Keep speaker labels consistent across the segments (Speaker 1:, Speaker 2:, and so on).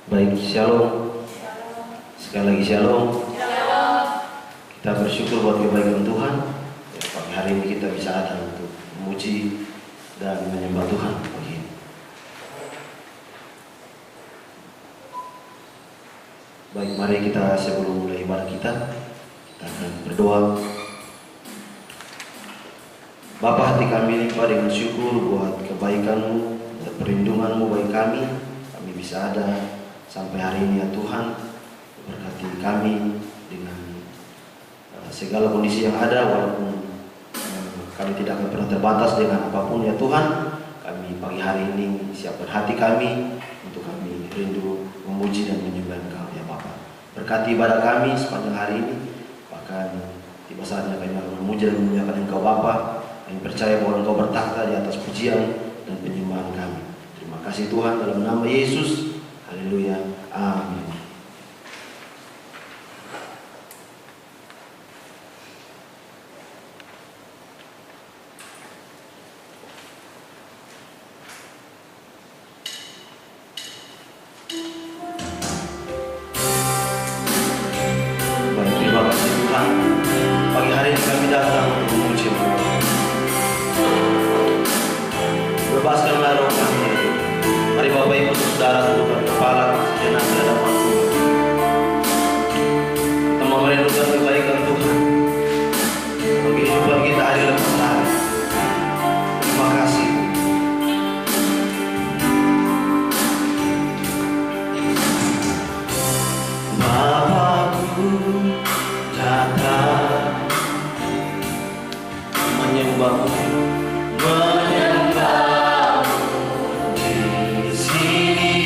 Speaker 1: Baik, shalom. Sekali lagi shalom. Kita bersyukur buat kebaikan Tuhan. Ya, pagi hari ini kita bisa ada untuk memuji dan menyembah Tuhan pagi ini. Baik, mari kita sebelum mulai ibadah kita akan berdoa. Bapa, hati kami limpah dengan syukur buat kebaikan-Mu, buat perlindungan-Mu bagi kami. Kami bisa ada sampai hari ini ya Tuhan. Berkati kami dengan segala kondisi yang ada, walaupun kami tidak akan pernah terbatas dengan apapun ya Tuhan. Kami pagi hari ini siapkan hati kami untuk kami rindu memuji dan menyembah Engkau ya Bapa. Berkati ibadah kami sepanjang hari ini, bahkan tiba saatnya kami akan memuji dan memuliakan Engkau Bapa. Kami percaya bahwa Engkau bertakhta di atas pujian dan penyembahan kami. Terima kasih Tuhan, dalam nama Yesus. Haleluya. Amin. Baik, terima kasih Tuhan. Pagi hari ini kami datang untuk memuji-Mu. Bebaskanlah roh kami. Mari Bapak Ibu Saudara tundukkan kepala sejenak di hadapan Tuhan. Kita mau merindukan kebaikan Tuhan. Kehidupan kita hari lepas hari. Terima kasih. Bapakku datang menyembah-Mu. Di sini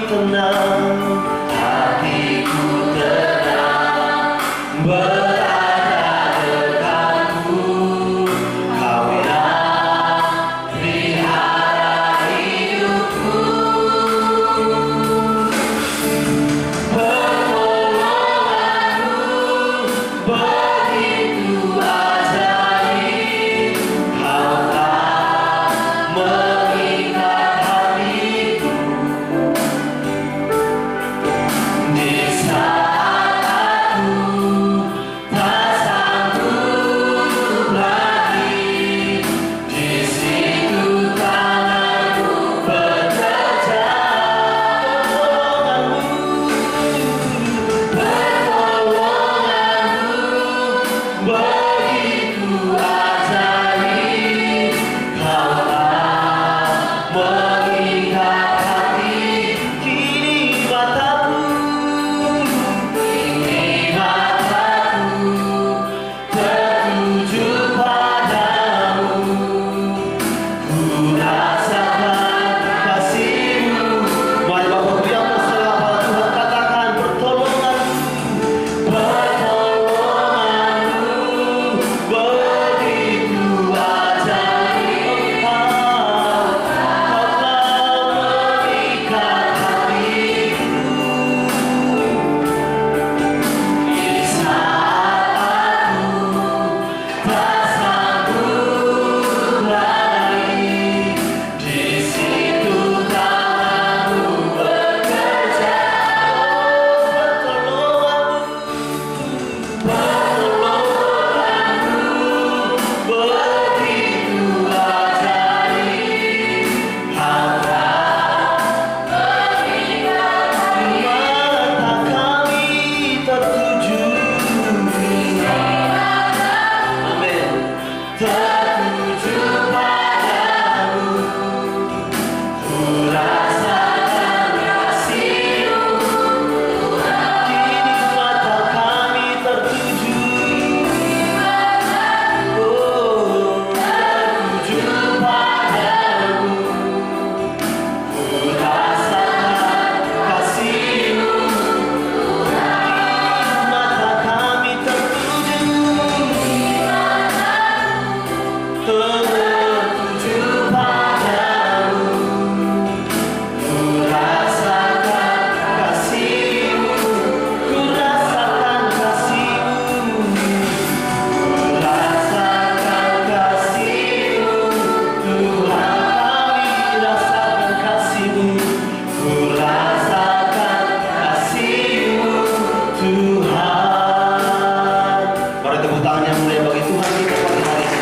Speaker 1: tenang, hatiku tenang, berada dekatku. Kau yang pelihara hidupku, pertolonganmu begitu ajaib. Kau tak mengikat hatiku di saat aku tak sanggup lagi. Di situ tanganmu bekerja, pertolonganmu begitu ajaib. Kau tak mengikat hati. Kini mataku tertuju padamu. Ku rasakan kasih-Mu. Mari Bapak Ibu yang bersama Tuhan katakan pertolonganmu, pertolonganmu begitu ajaib. Kau mengikat hatiku di saat aku tak sanggup lagi. Di situ tanganmu bekerja, pertolonganmu begitu ajaib. Kau tak mata kami tertuju, amin, tertuju padamu. Ku rasakan kasih-Mu. Kini mata kami tertuju, oh, tertuju padamu. Ku rasakan kasih-Mu. Mata kami tertuju, tertuju padamu. Ku rasakan kasih-Mu. Ku rasakan kasih-Mu. Ku rasakan kasih-Mu. Tuhan, kami rasakan kasih-Mu. Ku rasakan kasih-Mu, Tuhan. Mari tepuk tangan yang mulia bagi Tuhan kita pagi hari ini.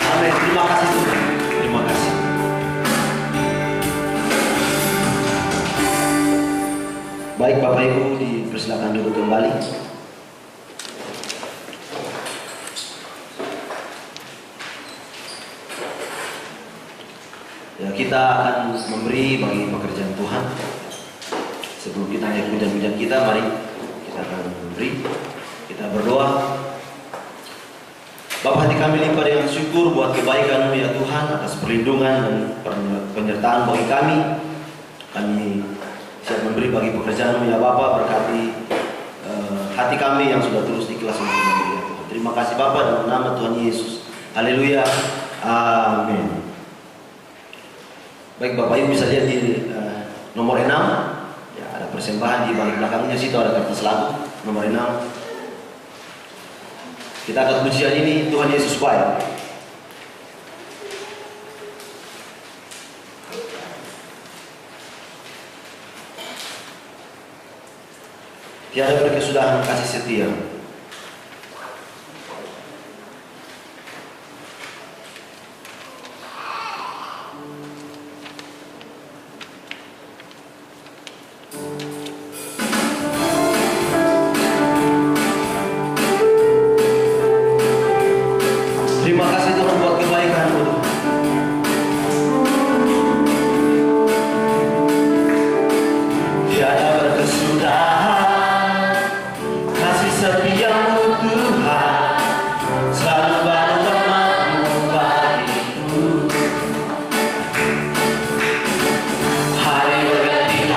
Speaker 1: Amin. Terima kasih Tuhan. Terima kasih. Baik Bapak Ibu, dipersilakan duduk kembali. Ya, kita akan memberi bagi pekerjaan Tuhan. Sebelum kita naik pujian-pujian kita, mari kita akan memberi. Kita berdoa. Bapa, hati kami limpah dengan syukur buat kebaikan-Mu ya Tuhan, atas perlindungan dan penyertaan bagi kami. Kami siap memberi bagi pekerjaan-Mu ya Bapa. Berkati hati kami yang sudah terus ikhlas untuk memberi ya Tuhan. Terima kasih Bapa, dalam nama Tuhan Yesus. Haleluya. Amin. Baik Bapak Ibu, bisa lihat di nomor 6. Ya, ada persembahan di balik belakangnya, situ ada kertas lagu nomor 6. Kita akan pujian ini, Tuhan Yesus baik. Tiada berkesudahan kasih setia. Terima kasih Tuhan buat kebaikan-Mu. Tiada berkesudahan kasih setia-Mu Tuhan, selalu baru rahmat-Mu bagiku. Hari berganti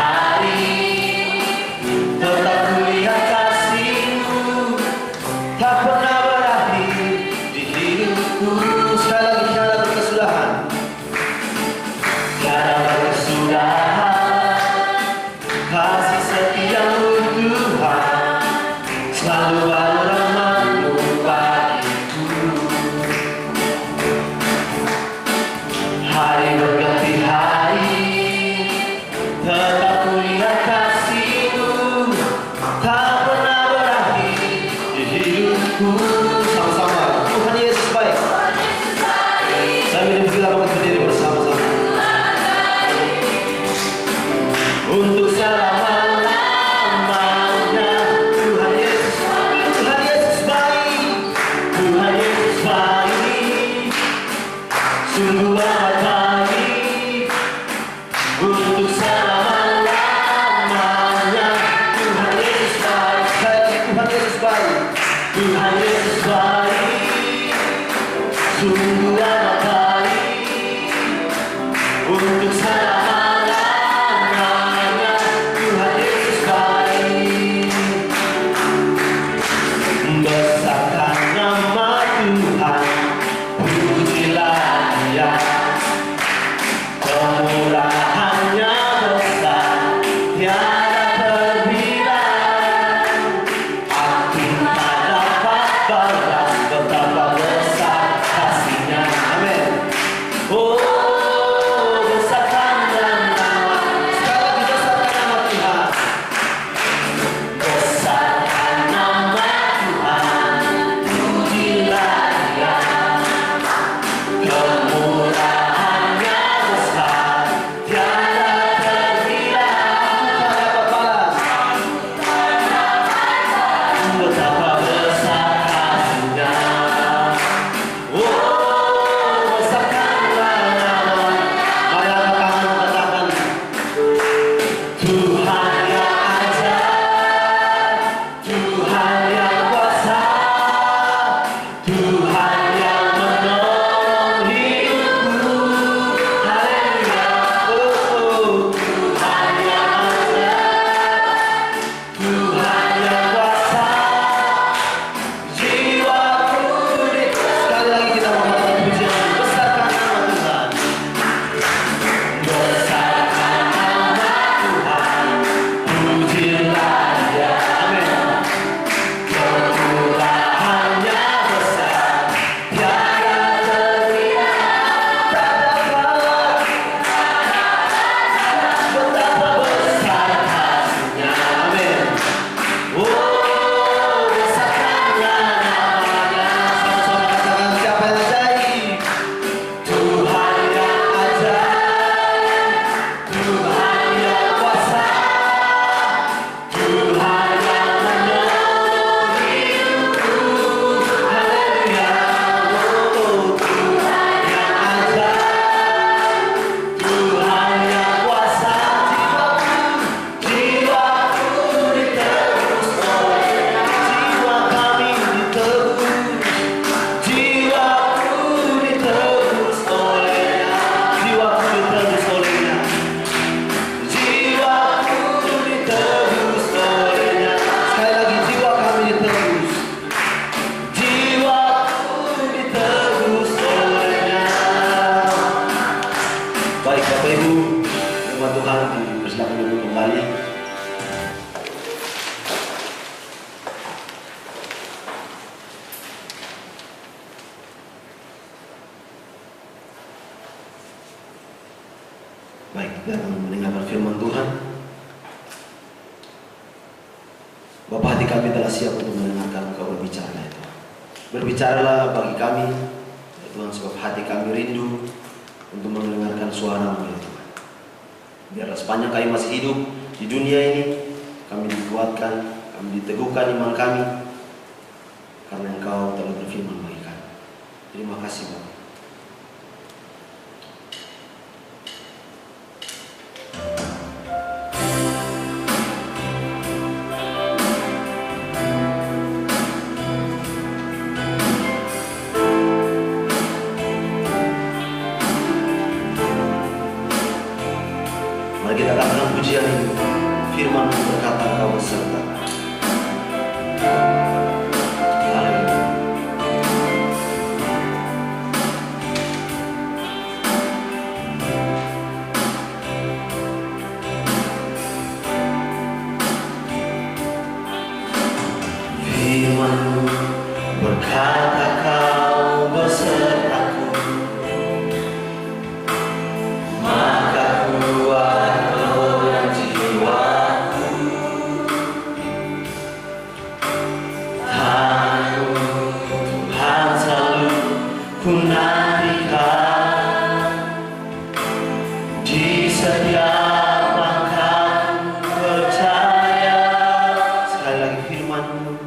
Speaker 1: kembali. Baik, kita akan mendengarkan firman Tuhan. Bapa, hati kami telah siap untuk mendengarkan Engkau berbicara ya Tuhan. Berbicaralah bagi kami ya Tuhan, sebab hati kami rindu untuk mendengarkan suara-Mu ya Tuhan. Biarlah sepanjang kami masih hidup di dunia ini, kami dikuatkan, kami diteguhkan iman kami, karena Engkau telah berfirman bagi kami. Terima kasih Bapa. Mari kita katakan pujian ini. Firman-Mu berkata, Engkau beserta. Haleluya. Firman-Mu berkata, Kau besertaku, maka kuatlah jiwaku. Tuhan selalu ku nantikan, di setiap langkah percaya. Sekali lagi firman-Mu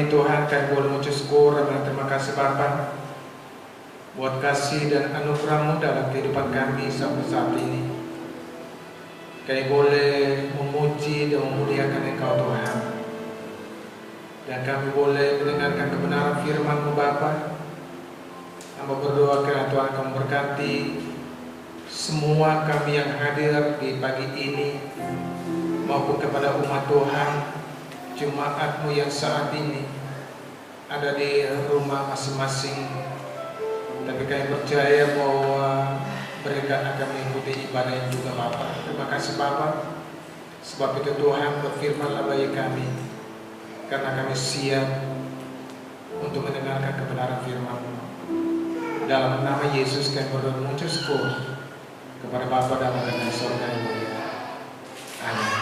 Speaker 2: ini Tuhan, kami boleh mengucap syukur dan terima kasih Bapa buat kasih dan anugerah-Mu dalam kehidupan kami sampai saat ini. Kami boleh memuji dan memuliakan Engkau Tuhan, dan kami boleh mendengarkan kebenaran firman-Mu Bapa. Hamba berdoa kiranya Tuhan akan memberkati semua kami yang hadir di pagi ini, maupun kepada umat Tuhan, jemaat-Mu yang saat ini ada di rumah masing-masing. Tapi kami percaya bahwa mereka akan mengikuti ibadah yang juga Bapa. Terima kasih Bapa, sebab itu Tuhan berfirman-Lah bagi kami, karena kami siap untuk mendengarkan kebenaran firman-Mu. Dalam nama Yesus kami berdoa mengucap syukur kepada Bapa dalam kerajaan surga yang mulia. Amin.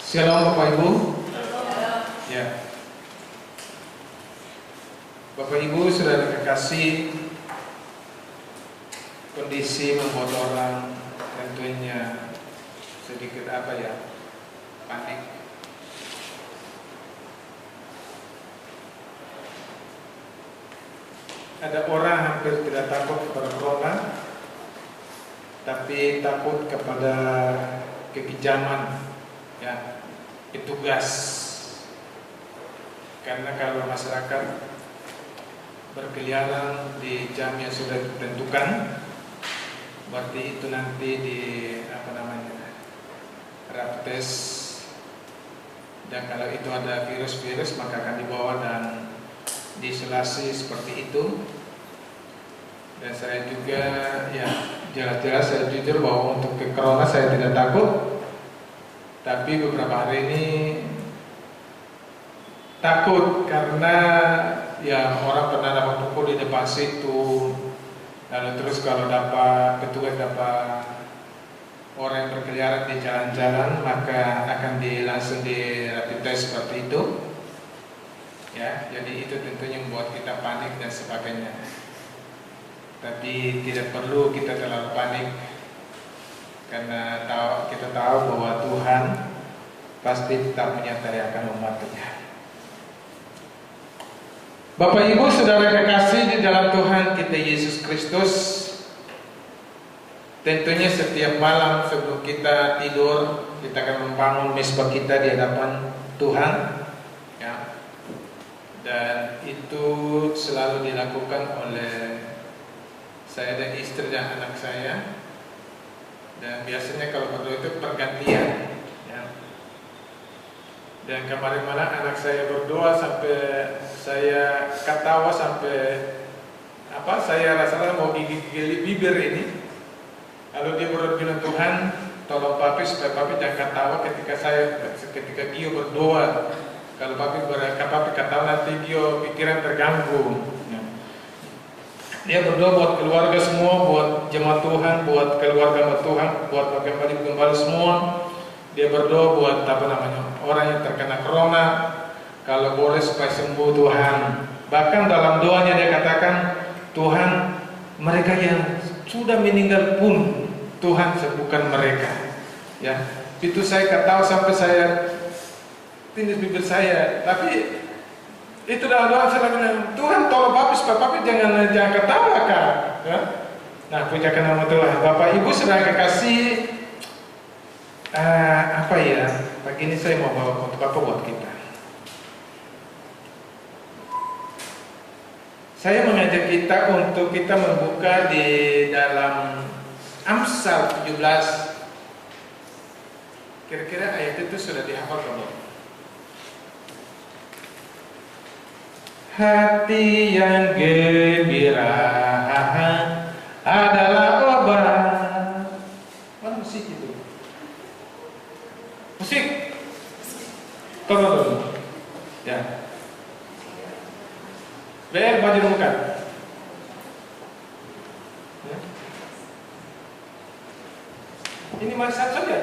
Speaker 2: Shalom Bapak Ibu. Ya. Bapak Ibu, saudara kekasih, kondisi membuat orang tentunya sedikit panik. Ada orang hampir tidak takut kepada corona, tapi takut kepada kekejaman, ya, petugas. Karena kalau masyarakat berkeliaran di jam yang sudah ditentukan, berarti itu nanti di rapid test, dan kalau itu ada virus-virus maka akan dibawa dan diisolasi seperti itu. Dan saya juga jelas-jelas saya jujur bahwa untuk ke corona saya tidak takut, tapi beberapa hari ini takut karena orang pernah dapat pukul di depan situ, lalu terus kalau dapat petugas dapat orang yang berkeliaran di jalan-jalan maka akan langsung di rapid test seperti itu. Ya, jadi itu tentunya membuat kita panik dan sebagainya. Tapi tidak perlu kita terlalu panik, karena kita tahu bahwa Tuhan pasti tetap menyertai akan umat-Nya. Bapak Ibu saudara kekasih di dalam Tuhan kita Yesus Kristus, tentunya setiap malam sebelum kita tidur kita akan membangun mezbah kita di hadapan Tuhan. Dan itu selalu dilakukan oleh saya dan istri dan anak saya. Dan biasanya kalau berdoa itu pergantian, ya. Dan kemarin malam anak saya berdoa sampai saya ketawa sampai saya rasa mau gigit bibir ini. Lalu dia bilang, Tuhan tolong papi supaya papi jangan ketawa ketika Gio berdoa. Kalau papi ketawa nanti Gio pikiran terganggu. Dia berdoa buat keluarga semua, buat jemaat Tuhan, buat keluarga Tuhan, buat gembala semua. Dia berdoa buat orang yang terkena corona, kalau boleh supaya sembuh Tuhan. Bahkan dalam doanya dia katakan, Tuhan, mereka yang sudah meninggal pun Tuhan sembuhkan mereka. Ya, itu saya ketawa sampai saya tindih bibir saya, tapi itu dalam doa saya bilang, Tuhan tolong papi supaya papi jangan ketawa kan, ya? Nah, pujakan nama Tuhan. Bapak Ibu saudara kekasih, pagi ini saya mau bawa untuk apa buat kita. Saya mengajak kita untuk kita membuka di dalam Amsal 17. Kira-kira ayat itu sudah dihafal belum? Hati yang gembira adalah obat. Mana musik itu? Musik. Tolong. Ya. BR baju muka. Ya. Ini masak saja.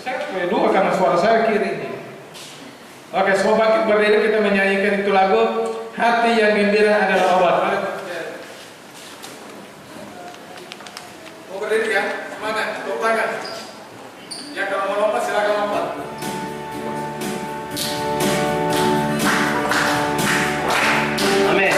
Speaker 2: Saya dua karena suara saya kiri ini. Oke, semua bangkit berdiri kita menyanyikan itu lagu Hati yang Gembira Adalah Obat. Mau berdiri ya? Semangat. Tepuk tangan. Ya kalau mau lompat silakan lompat.
Speaker 1: Amin.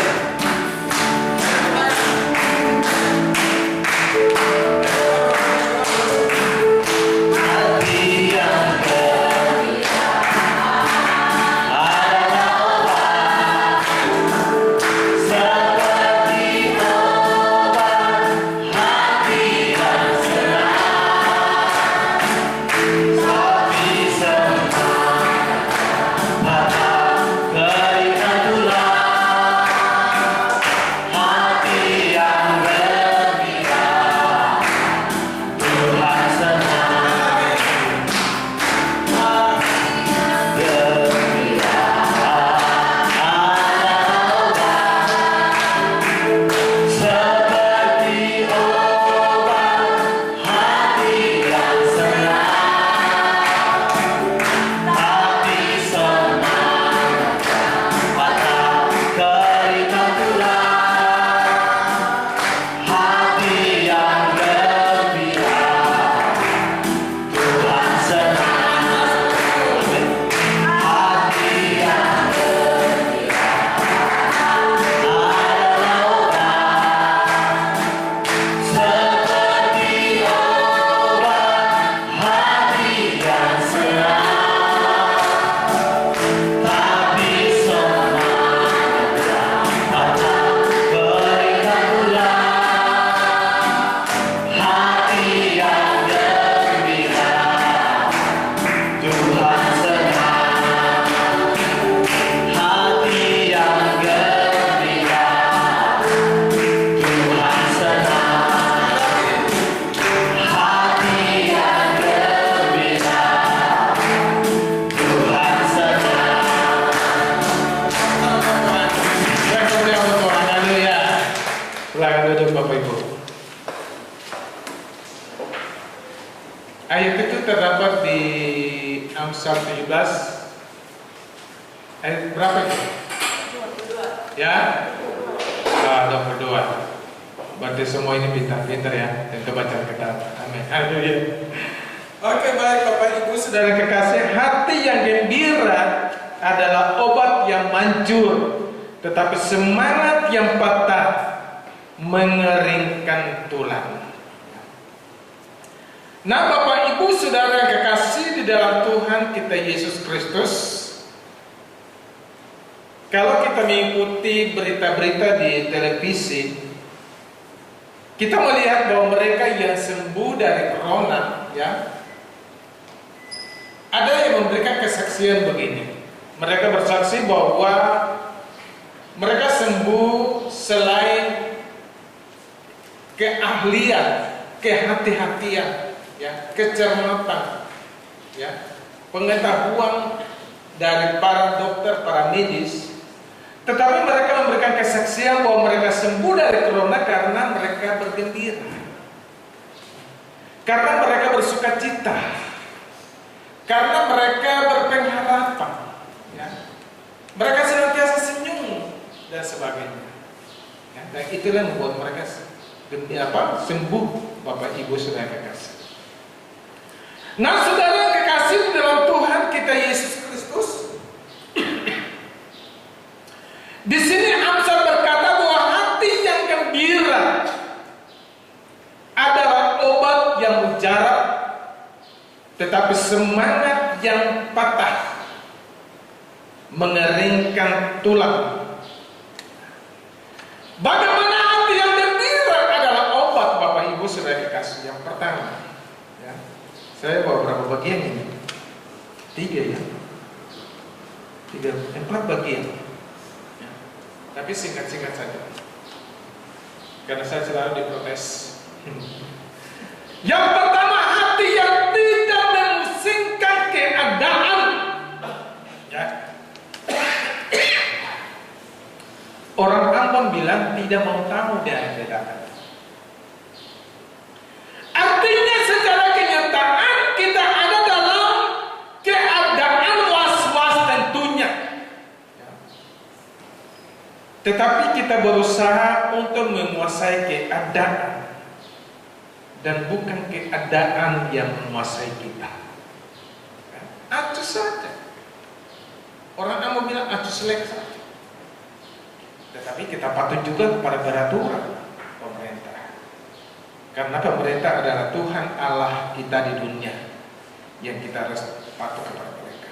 Speaker 2: Silakan duduk Bapak Ibu. Ayat itu terdapat di Amsal 17 ayat berapa itu? 22. Ya? 22. Berarti semua ini pintar-pintar ya, dan kebaca kitab. Amin. Haleluya. Oke, baik Bapak Ibu Saudara kekasih, hati yang gembira adalah obat yang manjur, tetapi semangat yang patah mengeringkan tulang. Nah, Bapak Ibu Saudara kekasih di dalam Tuhan kita Yesus Kristus, kalau kita mengikuti berita-berita di televisi, kita melihat bahwa mereka yang sembuh dari corona, ya, ada yang memberikan kesaksian begini. Mereka bersaksi bahwa mereka sembuh selain keahlian, kehati-hatian, ya, kecermatan, ya, pengetahuan dari para dokter, para medis, tetapi mereka memberikan kesaksian bahwa mereka sembuh dari corona karena mereka bergembira, karena mereka bersuka cita, karena mereka berpengharapan, ya, mereka senantiasa senyum dan sebagainya, ya, dan itulah yang membuat mereka sembuh, Bapak Ibu Saudara kekasih. Nah, saudara kekasih dalam Tuhan kita Yesus Kristus, di sini Amsal berkata bahwa hati yang gembira adalah obat yang mujarab, tetapi semangat yang patah mengeringkan tulang. Bagaimana hati yang gembira adalah obat, Bapak Ibu Saudara kekasih? Yang pertama, ya, saya bawa berapa bagian ini? 3 ya, 4 bagian. Ya. Tapi singkat-singkat saja, karena saya selalu diprotes. Yang pertama, hati yang tidak memusingkan keadaan. Ya. Orang Ambon bilang tidak mau tahu dari keadaan. Artinya secara kenyataan kita ada dalam keadaan was-was tentunya. Tetapi kita berusaha untuk menguasai keadaan dan bukan keadaan yang menguasai kita. Acus saja. Orang mau bilang acus selek saja. Tetapi kita patuh juga kepada peraturan pemerintah. Karena pemerintah adalah Tuhan Allah kita di dunia, yang kita harus patuh kepada mereka.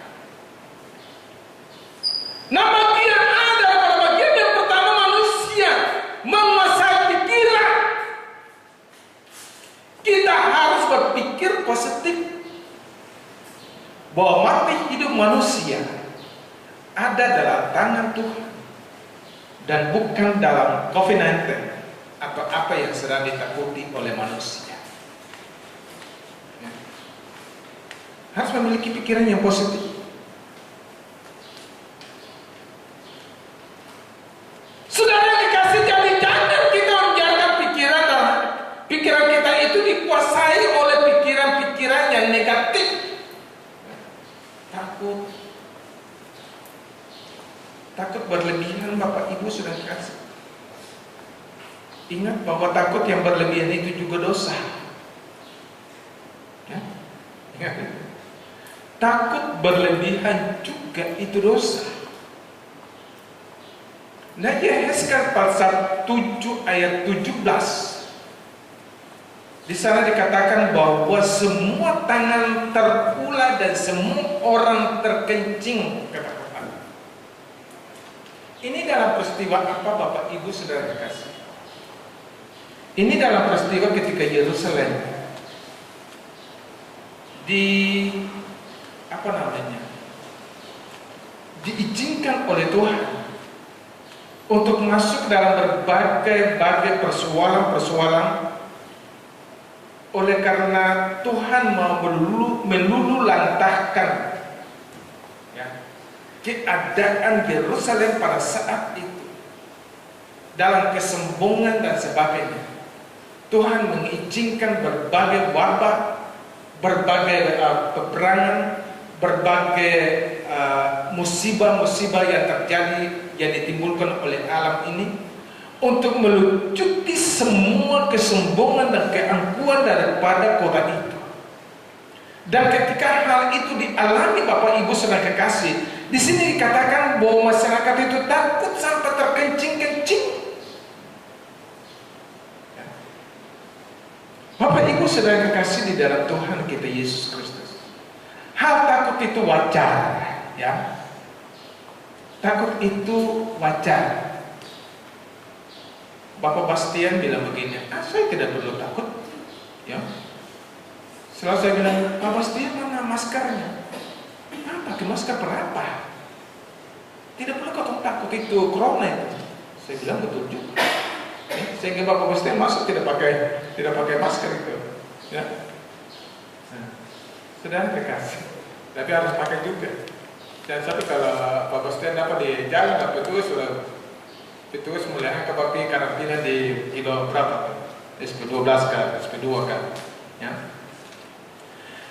Speaker 2: Nah, bagian ada pada bagian yang pertama, manusia menguasai pikiran. Kita harus berpikir positif bahwa mati hidup manusia ada dalam tangan Tuhan dan bukan dalam COVID-19 atau apa yang sedang ditakuti oleh manusia. Harus memiliki pikiran yang positif. Saudara dikasih, jadi jangan kita membiarkan pikiran kita itu dikuasai oleh pikiran-pikiran yang negatif. Takut berlebihan, Bapak Ibu sudah dikasih. Ingat bahwa takut yang berlebihan itu juga dosa. Ya? Ingat, takut berlebihan juga itu dosa. Nah, Yehezkel pasal 7 ayat 17. Di sana dikatakan bahwa semua tangan terpula dan semua orang terkencing ketakutan. Ini dalam peristiwa apa, Bapak Ibu Saudara kasih? Ini dalam peristiwa ketika Yerusalem diizinkan oleh Tuhan untuk masuk dalam berbagai persoalan oleh karena Tuhan mau melululantahkan keadaan Yerusalem pada saat itu dalam kesombongan dan sebagainya. Tuhan mengizinkan berbagai wabah, berbagai peperangan, berbagai musibah-musibah yang terjadi, yang ditimbulkan oleh alam ini, untuk melucuti semua kesombongan dan keangkuhan daripada kota itu. Dan ketika hal itu dialami, Bapak Ibu Saudara kekasih, di sini dikatakan bahwa masyarakat itu takut sampai terkencing-kencing. Bapak Ibu Saudara kekasih di dalam Tuhan kita Yesus Kristus, hal takut itu wajar, ya. Takut itu wajar. Bapak Bastian bilang begini, saya tidak perlu takut, ya. Selalu saya bilang, Pak Bastian mana maskernya? Pakai masker berapa? Tidak perlu kau takut, itu corona itu. Saya bilang betul juga. Sehingga Bapak Bastian masuk tidak pakai masker itu, ya. Saudara kekasih, tapi harus pakai juga. Dan satu, kalau Bapak Bastian dapat di jalan, petugas mulai ke Bapak karantina di kilo berapa? SP12 kan, SP2 kan, ya.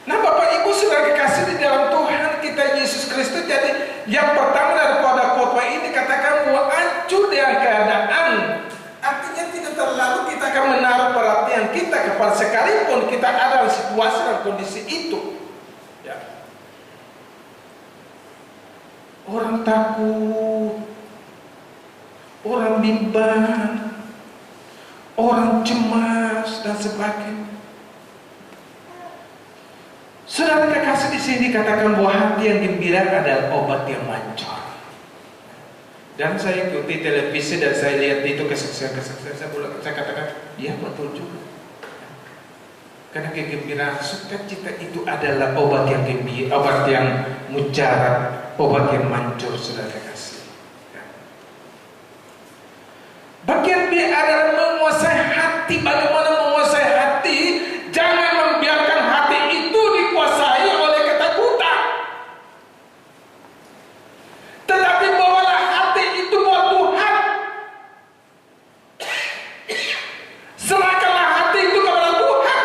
Speaker 2: Nah, Bapak Ibu Saudara kekasih di dalam Tuhan kita Yesus Kristus, jadi yang pertama daripada khotbah ini katakan bahwa hancur dengan keadaan. Artinya tidak terlalu kita akan menaruh perhatian kita kepada, sekalipun kita ada dalam situasi dan kondisi itu, ya. Orang takut, orang bimbang, orang cemas dan sebagainya. Saudara kekasih, di sini dikatakan bahwa hati yang gembira adalah obat yang mancur. Dan saya ikuti televisi dan saya lihat itu kesaksian, saya katakan, ya betul juga. Karena kegembiraan, sukacita itu adalah obat yang gembira, obat yang mujarab, obat yang mancur, saudara kekasih. Bagian B adalah menguasai hati. Bagaimana menguasai hati? Jangan membiarkan hati itu dikuasai oleh ketakutan, tetapi bawalah hati itu buat Tuhan. Serahkanlah hati itu kepada Tuhan.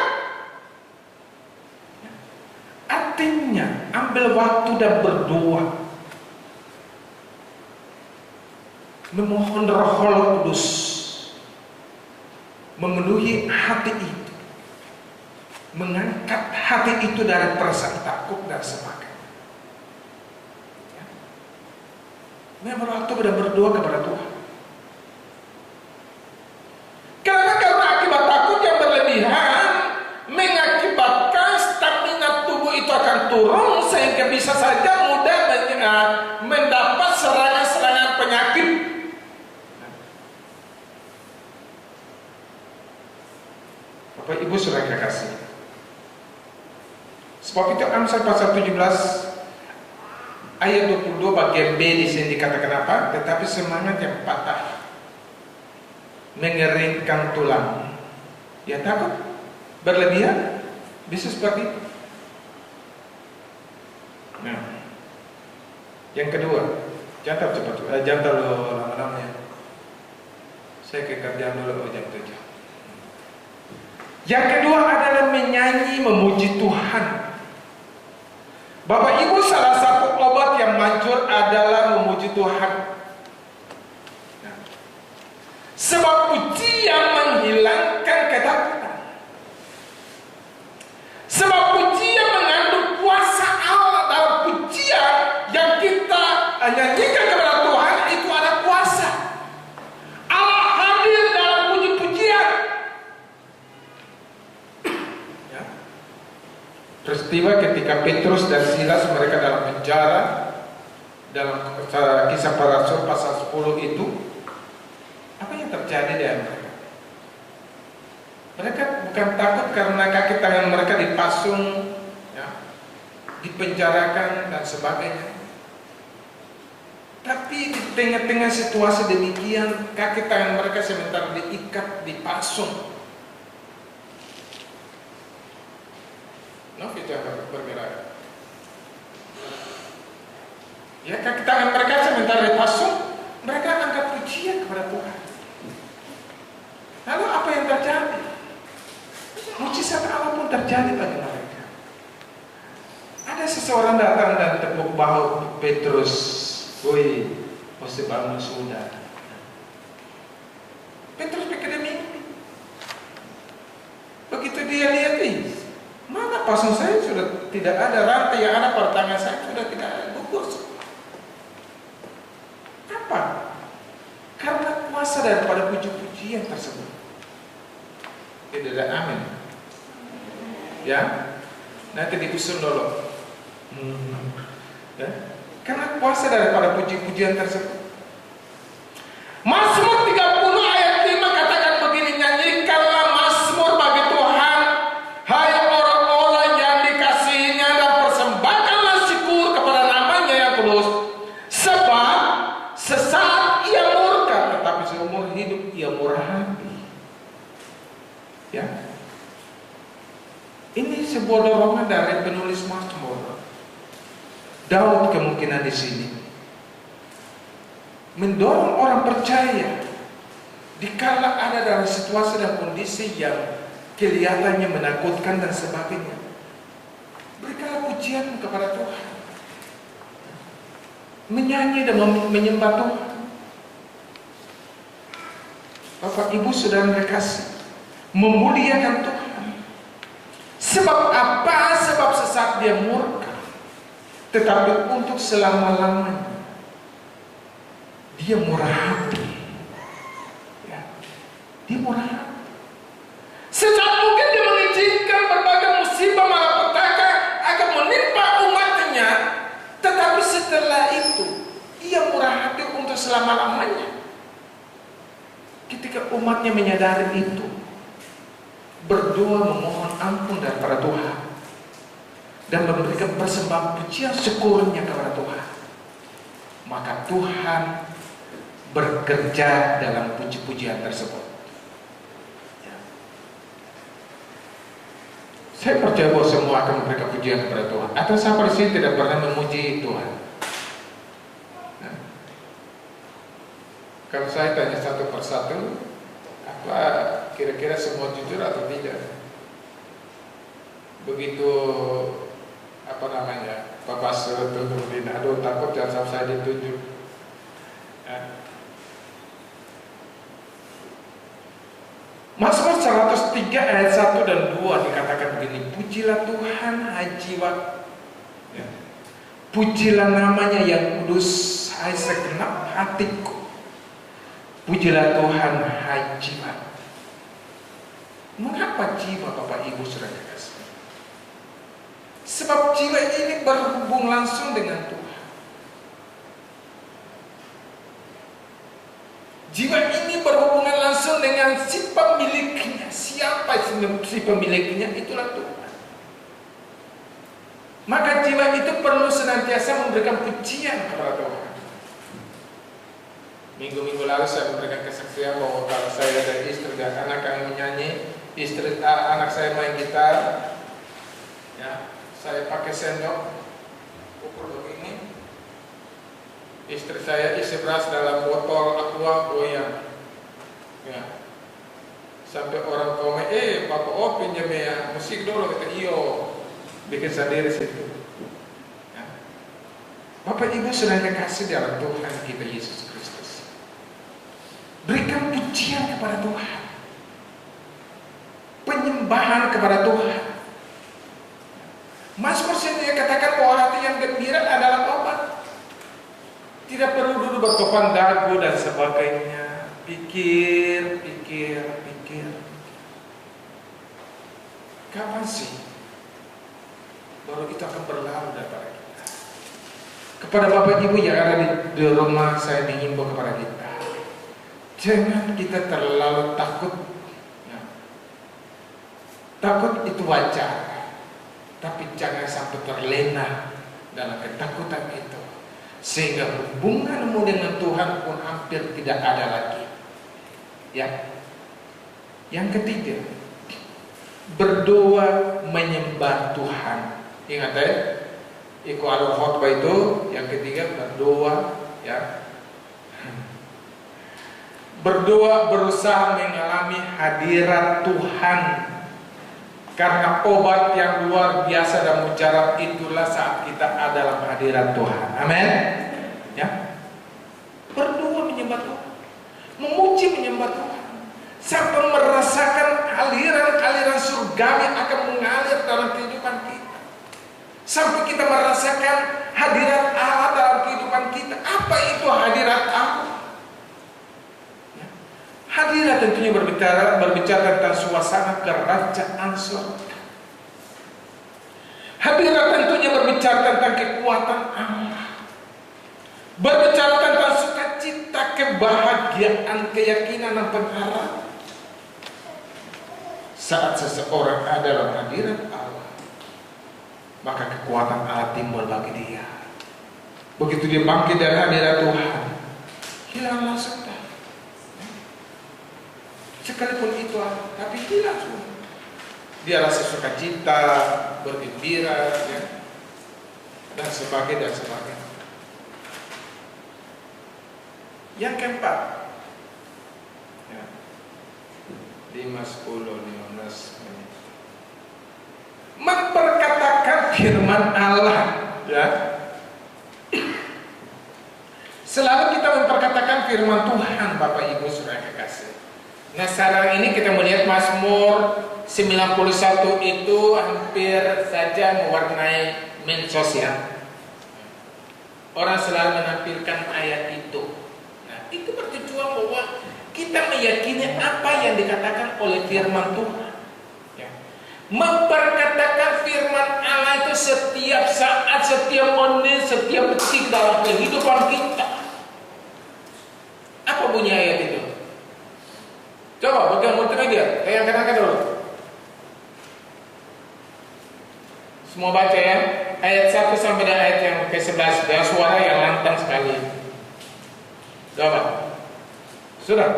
Speaker 2: Artinya ambil waktu dan berdoa, memohon Roh Kudus memenuhi hati itu. mengangkat hati itu dari perasaan takut dan sebagainya. Ya. Memang waktu sudah berdoa kepada Tuhan. Karena akibat takut yang berlebihan mengakibatkan stamina tubuh itu akan turun sehingga bisa saja mudah mendapat serangan-serangan penyakit. Bapak Ibu saudara kekasih. Sebab itu Amsal pasal 17 ayat 22 bagian B di sini dikatakan apa? Tetapi semangat yang patah mengeringkan tulang. Ya takut berlebihan bisa seperti itu. Nah, yang kedua, jangan cepat, jangan terlalu lama-lama ya. Saya ke kerjaan dulu jam 7. Yang kedua adalah menyanyi memuji Tuhan. Bapak Ibu, salah satu obat yang manjur adalah memuji Tuhan. Nah, sebab pujian menghilangkan ketakutan. Sebab pujian mengandung kuasa Allah. Dalam pujian yang kita nyanyikan kepada Tuhan itu ada kuasa. Allah hadir dalam puji-pujian. Ya. Peristiwa ketika Petrus dan Silas mereka dalam penjara, dalam Kisah Para Rasul pasal 10 itu, apa yang terjadi dengan mereka? Mereka bukan takut karena kaki tangan mereka dipasung, ya, dipenjarakan dan sebagainya. Tapi di tengah-tengah situasi demikian, kaki tangan mereka sementara diikat, dipasung. Itu yang bergerak. Ya, kaki tangan mereka sementara dipasung, mereka angkat pujian kepada Tuhan. Lalu apa yang terjadi? Mujizat Allah pun terjadi bagi mereka. Ada seseorang datang dan tepuk bahu Petrus. Woi, mesti bangun sudah. Petrus pikir mimpi. Begitu dia lihat, mana pasang saya sudah tidak ada, rantai yang ada pada tangan saya sudah tidak ada, gugur. Apa? Karena kuasa daripada puji-pujian tersebut. Tidak ada amin. Ya, nanti disusun dulu. Ya. Karena kuasa daripada puji-pujian tersebut. Mazmur 30 ayat 5 katakan begini, nyanyikanlah mazmur bagi Tuhan, hai orang-orang yang dikasihinya, dan persembahkanlah syukur kepada namanya yang kudus. Sebab sesaat ia murka, tetapi seumur hidup ia murah hati. Ya. Ini sebuah dorongan dari penulis Mazmur. Daud kemungkinan di sini mendorong orang percaya dikala ada dalam situasi dan kondisi yang kelihatannya menakutkan dan sebagainya. Berikanlah pujian kepada Tuhan, menyanyi dan menyembah Tuhan. Bapak Ibu saudara kekasih, memuliakan Tuhan. Sebab apa? Sebab sesaat dia murka, tetapi untuk selama-lamanya dia murah hati. Ya. Dia murah hati. Sesaat mungkin dia mengizinkan berbagai musibah malapetaka akan menimpa umatnya, tetapi setelah itu ia murah hati untuk selama-lamanya. Ketika umatnya menyadari itu, berdoa memohon ampun daripada Tuhan dan memberikan persembahan pujian syukurnya kepada Tuhan, maka Tuhan bekerja dalam puji-pujian tersebut. Ya. Saya percaya bahwa semua akan memberikan pujian kepada Tuhan. Atau siapa di sini tidak pernah memuji Tuhan? Nah, kalau saya tanya satu persatu, apa kira-kira semua jujur atau tidak? Begitu apa namanya, Pak Pastor tunjukin, aduh takut jangan sampai saya ditunjuk. Mazmur 119 103 ayat 1 dan 2 dikatakan begini, pujilah Tuhan hai jiwa, ya. Pujilah namanya yang kudus hai segenap hatiku. Pujilah Tuhan hai jiwa. Mengapa jiwa Bapak Ibu saudara kasih? Sebab jiwa ini berhubung langsung dengan Tuhan. Jiwa ini berhubungan langsung dengan si pemiliknya. Siapa si pemiliknya? Itulah Tuhan. Maka jiwa itu perlu senantiasa memberikan pujian kepada Tuhan. Minggu-minggu lalu saya memberikan kesaksian bahwa kalau saya dan istri dan anak kami menyanyi, anak saya main gitar, ya, saya pakai sendok ukur begini. Istri saya isi beras dalam botol aqua goyang, ya. Sampai orang komen, Bapak pinjam ya musik dulu, kata iyo, bikin sendiri situ, ya. Bapak Ibu saudara kasih dalam Tuhan kita Yesus Kristus, berikan pujian kepada Tuhan, penyembahan kepada Tuhan. Mazmur sendiri katakan bahwa hati yang gembira adalah obat. Tidak perlu dulu bertopan dagu dan sebagainya. Pikir. Kapan sih baru itu akan berlalu daripada kita? Kepada Bapak Ibu yang ada di rumah, saya menghimbau kepada kita, jangan kita terlalu takut, ya. Takut itu wajar, tapi jangan sampai terlena dalam ketakutan itu, sehingga hubunganmu dengan Tuhan pun hampir tidak ada lagi, ya. Yang ketiga, berdoa menyembah Tuhan. Ingat ya, iku adu khotbah itu yang ketiga, berdoa, ya. Berdoa berusaha mengalami hadirat Tuhan, karena obat yang luar biasa dan mujarab itulah saat kita ada dalam hadirat Tuhan. Amin. Ya. Berdoa menyembah Tuhan, memuji menyembah Tuhan, sampai merasakan aliran-aliran surgawi akan mengalir dalam kehidupan kita, sampai kita merasakan hadirat Allah dalam kehidupan kita. Apa itu hadirat Allah? Ya. Hadirat tentunya berbicara tentang suasana kerajaan surga. Hadirat tentunya berbicara tentang kekuatan Allah, berbicara tentang sukacita, kebahagiaan, keyakinan dan pengharapan. Saat seseorang ada dalam hadirat Allah, maka kekuatan Allah timbul bagi dia. Begitu dia bangkit dari hadirat Tuhan, hilanglah sudah. Sekalipun itu, tapi hilang semua. Dia rasa sukacita, bergembira, ya, dan sebagainya. Yang keempat, ya, 5, 10, 15 menit, memperkatakan firman Allah, ya. Selalu kita memperkatakan firman Tuhan, Bapak Ibu saudara kekasih. Nah, sekarang ini kita melihat Mazmur 91 itu hampir saja mewarnai medsos, ya. Orang selalu menampilkan ayat itu. Nah, itu bertujuan bahwa kita meyakini apa yang dikatakan oleh firman Tuhan, ya. Memperkatakan firman Allah itu setiap saat, setiap menit, setiap detik dalam kehidupan kita. Apa bunyi ayat itu? Coba pegang multimedia, tayangkan dulu. Semua baca, ya. Ayat 1 sampai dengan ayat yang ke-11 dengan suara yang lantang sekali. Coba. Sudah.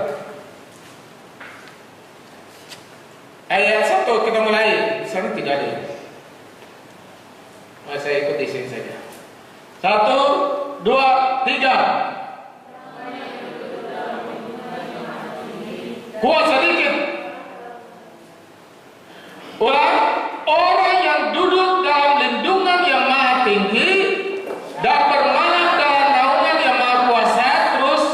Speaker 2: Ayat 1 kita mulai. Sana tidak ada, ya. Mari saya ikut di sini saja. 1, 2, 3. Kuat sedikit. Ulang. Orang yang duduk dalam lindungan yang maha tinggi dan bermalam dalam naungan yang maha kuasa. Terus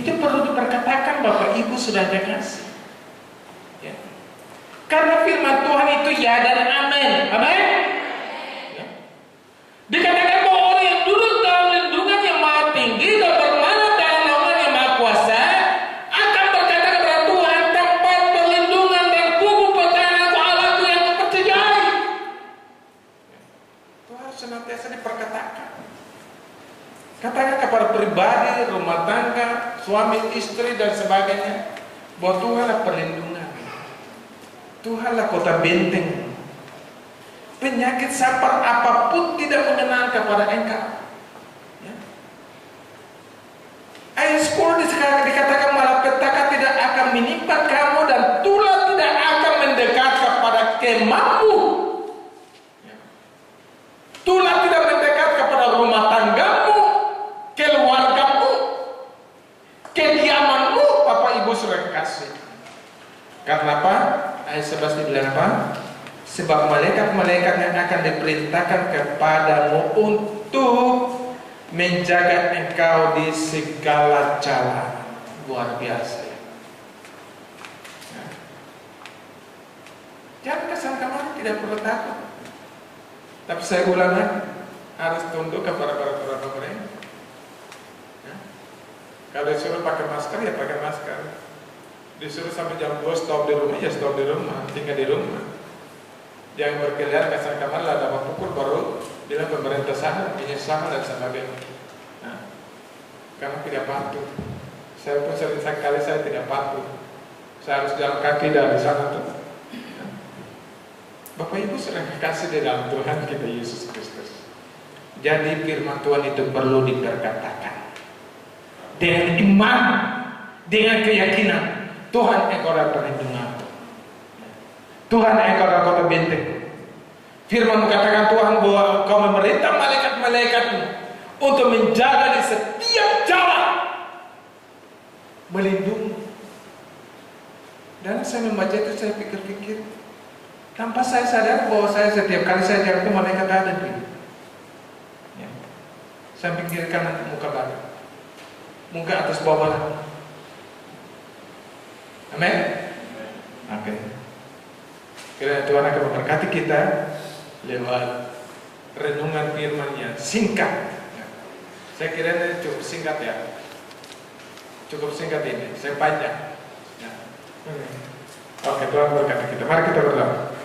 Speaker 2: itu perlu diperkatakan Bapak Ibu sudah ada kasih. Ya. Karena firman Tuhan itu ya dan amin. Amin. Ya. Dikatakan bahwa orang yang duduk dalam lindungan yang maha tinggi dan bermana dalam naungan yang maha kuasa akan berkata kepada Tuhan, tempat perlindungan dan kubu pertahananku Allahku yang kupercayai. Itu harus senantiasa diperkatakan. Katakan kepada pribadi, rumah tangga, suami, istri, dan sebagainya, bahwa Tuhanlah perlindungan, Tuhanlah kota benteng. Penyakit sapar apapun tidak mengenal kepada engkau. Ya. Ayat 10 dikatakan malapetaka tidak akan menimpa kamu dan tulah tidak akan mendekat kepada kemahmu. Ya. Tulah tidak mendekat kepada rumah tanggamu, keluargamu, kediamanmu, Bapak Ibu sudah kasih. Karena apa? Ayat 11 dibilang apa? Sebab malaikat-malaikat yang akan diperintahkan kepadamu untuk menjaga engkau di segala jalan. Luar biasa. Ya. Jangan kesangka tidak perlu takut. Tapi saya ulang lagi, harus tunduk kepada peraturan pemerintah. Ya. Kalau disuruh pakai masker ya pakai masker. Disuruh sampai jam 2 stop di rumah ya stop di rumah, tinggal di rumah. Jangan berkeliaran kasar kamar lah dapat pukul baru bilang pemerintah sana, ini sama dan sebagainya. Nah, karena tidak patuh. Saya pun sering sekali saya tidak patuh. Saya harus jalan kaki dari sana tuh. Nah, Bapak Ibu sering kasih di dalam Tuhan kita Yesus Kristus. Jadi firman Tuhan itu perlu diperkatakan dengan iman, dengan keyakinan. Tuhan engkau adalah perlindungan. Tuhan engkau adalah kota benteng. Firman mengatakan Tuhan bahwa engkau memerintah malaikat-malaikatmu untuk menjaga di setiap jalan, melindungi. Dan saya membaca itu saya pikir-pikir, tanpa saya sadar bahwa saya setiap kali saya jalan itu malaikat ada di sini. Ya. Saya pikirkan muka badan, muka atas bawah. Amin. Oke. Kiranya Tuhan akan memberkati kita lewat renungan firman yang singkat. Saya kira ini cukup singkat ya. Cukup singkat ini. Saya panjang. Ya. Oke, Tuhan berkati kita. Mari kita berdoa.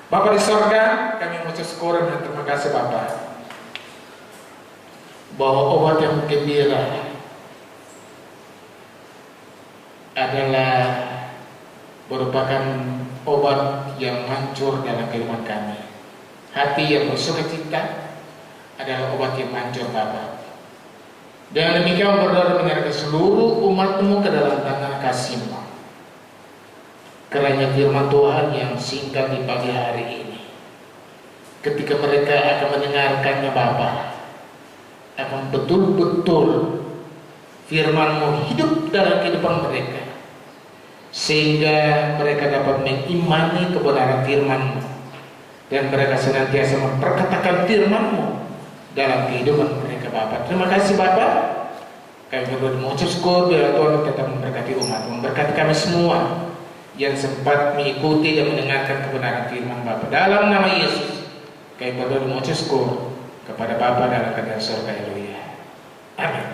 Speaker 2: Bapa di sorga, kami mengucap syukur dan terima kasih Bapa bahwa obat yang gembira adalah merupakan obat yang hancur dalam kehidupan kami. Hati yang bersukacita adalah obat yang hancur Bapa. Dengan demikian berdoa menyerahkan seluruh umat-Mu ke dalam tangan kasih-Mu. Kiranya firman Tuhan yang singkat di pagi hari ini, ketika mereka akan mendengarkannya Bapa, akan betul-betul firman-Mu hidup dalam kehidupan mereka, sehingga mereka dapat mengimani kebenaran firman-Mu dan mereka senantiasa memperkatakan firman-Mu dalam kehidupan mereka Bapa. Terima kasih Bapa. Kami berdoa mengucap syukur bila Tuhan tetap memberkati umat, memberkati kami semua yang sempat mengikuti dan mendengarkan kebenaran firman Bapa. Dalam nama Yesus kami berdoa mengucap syukur kepada Bapa dalam kerajaan surga. Haleluya. Amin.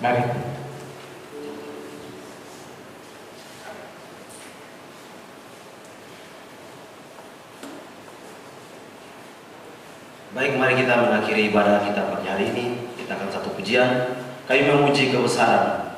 Speaker 2: Mari.
Speaker 1: Baik, mari kita mengakhiri ibadah kita pagi hari ini. Kita akan satu pujian. Kami memuji kebesaran.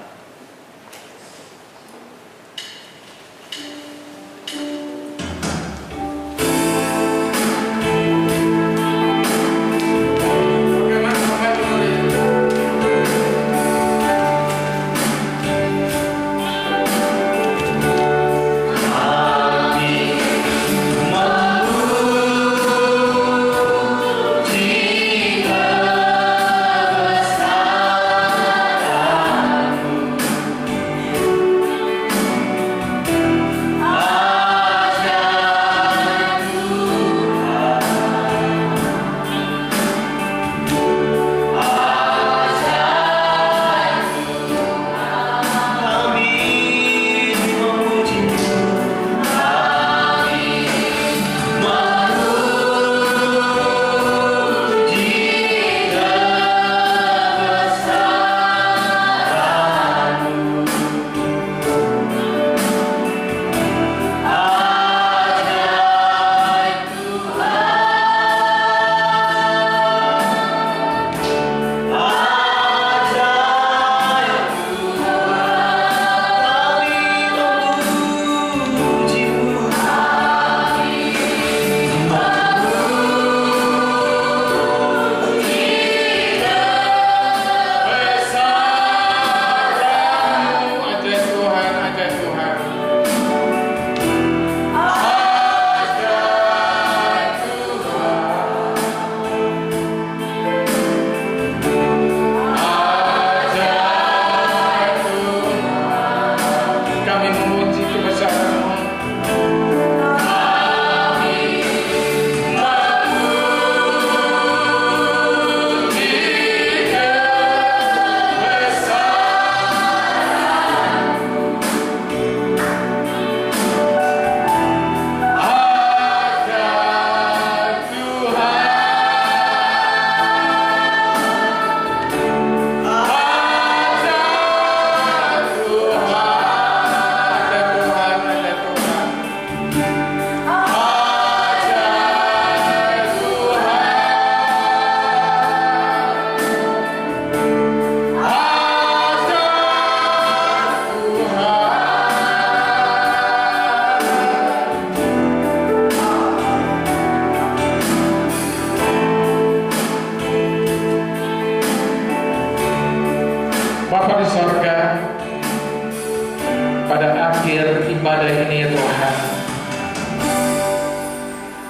Speaker 2: ibadah ini ya Tuhan,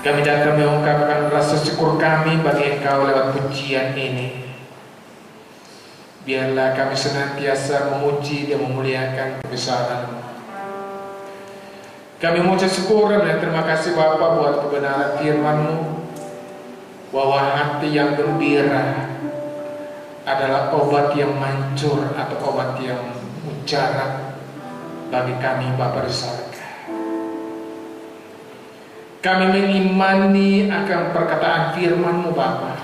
Speaker 2: kami datang mengungkapkan rasa syukur kami bagi Engkau lewat pujian ini. Biarlah kami senantiasa memuji dan memuliakan kebesaran-Mu. Kami mengucap syukur dan terima kasih Bapa buat kebenaran firman-Mu, bahwa hati yang gembira adalah obat yang mancur atau obat yang mujarab bagi kami Bapa di surga. Kami mengimani akan perkataan firman-Mu Bapa,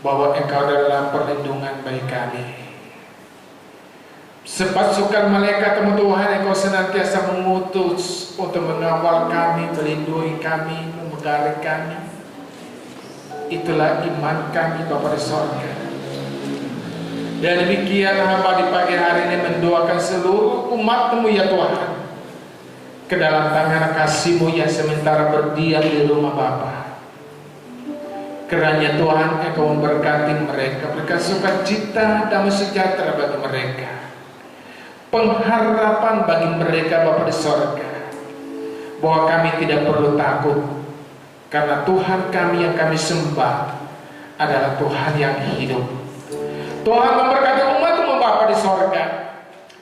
Speaker 2: bahwa Engkau adalah perlindungan bagi kami. Sepasukan malaikat-Mu Tuhan, Engkau senantiasa mengutus untuk mengawal kami, melindungi kami, memegari kami. Itulah iman kami Bapa di surga. Dan demikian hamba di pagi hari ini mendoakan seluruh umat-Mu ya Tuhan, ke dalam tangan kasih-Mu yang sementara berdiam di rumah Bapa. Kiranya Tuhan Engkau memberkati mereka, berikan sukacita, damai sejahtera bagi mereka, pengharapan bagi mereka Bapa di surga, bahwa kami tidak perlu takut, karena Tuhan kami yang kami sembah adalah Tuhan yang hidup. Tuhan memberkati umat-Mu Bapa di surga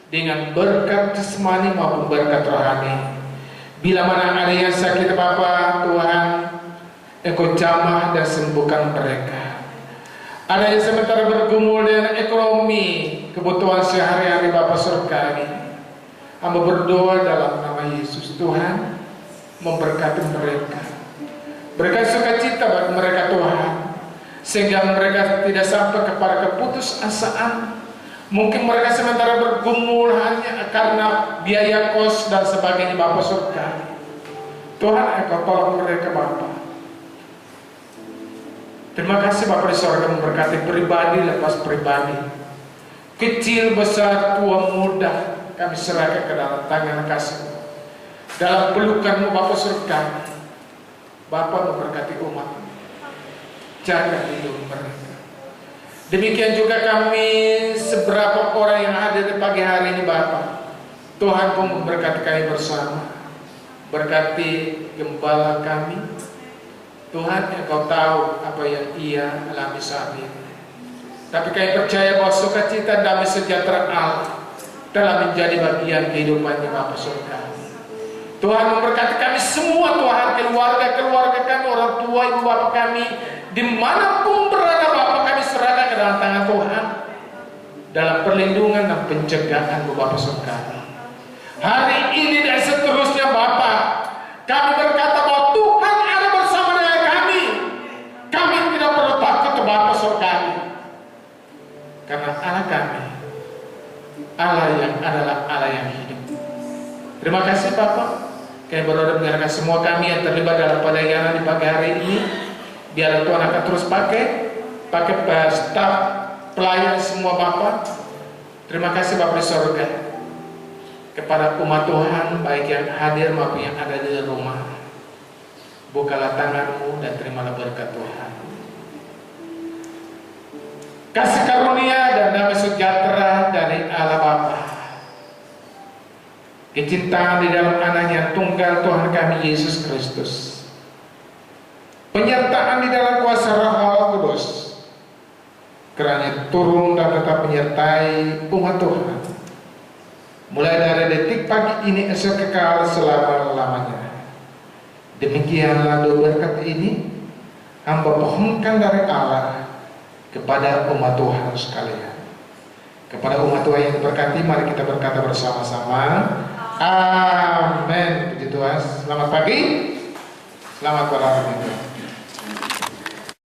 Speaker 2: dengan berkat jasmani maupun berkat rohani. Bila mana ada yang sakit Bapa, Tuhan Engkau jamah dan sembuhkan mereka. Ada yang sementara bergumul dengan ekonomi, kebutuhan sehari-hari Bapa surga ini, hamba berdoa dalam nama Yesus, Tuhan memberkati mereka, berikan sukacita bagi mereka Tuhan, sehingga mereka tidak sampai kepada keputusasaan. Mungkin mereka sementara bergumul hanya karena biaya kos dan sebagainya Bapa surga. Tuhan Engkau tolong mereka Bapa. Terima kasih Bapa di surga, memberkati pribadi lepas pribadi, kecil besar tua muda, kami serahkan ke dalam tangan kasih-Mu, dalam pelukan-Mu Bapa surga. Bapa memberkati umat, jaga hidup mereka. Demikian juga kami seberapa orang yang hadir di pagi hari ini Bapa, Tuhan pun memberkati kami bersama. Berkati gembala kami, Tuhan Engkau tahu apa yang ia alami saat ini. Tapi kami percaya bahwa sukacita damai sejahtera Allah telah menjadi bagian kehidupannya Bapa surga. Tuhan memberkati kami semua Tuhan, keluarga-keluarga kami, orang tua, ibu bapak kami, dimanapun berada Bapa, kami serahkan ke dalam tangan Tuhan, dalam perlindungan dan pencegahan Bapa surga. Hari ini dan seterusnya Bapa, kami berkata bahwa Tuhan ada bersama dengan kami. Kami tidak perlu takut Bapa surga, karena Allah kami, Allah yang adalah Allah yang hidup. Terima kasih Bapa. Kami berdoa mendengarkan semua kami yang terlibat dalam pelayanan di pagi hari ini. Biar Tuhan akan terus pakai staf pelayan semua Bapa. Terima kasih Bapa di surga, kepada umat Tuhan baik yang hadir maupun yang ada di rumah. Bukalah tangan-Mu dan terimalah berkat Tuhan. Kasih karunia dan damai sejahtera dari Allah Bapa, kecintaan di dalam Anak yang tunggal Tuhan kami Yesus Kristus, penyertaan di dalam kuasa Roh Kudus, kiranya turun dan tetap menyertai umat Tuhan, mulai dari detik pagi ini esok kekal selama-lamanya. Demikianlah doa berkat ini hamba pohonkan dari Allah kepada umat Tuhan sekalian. Kepada umat Tuhan yang diberkati, mari kita berkata bersama-sama, amin. Puji Tuhan. Selamat pagi, selamat berhari.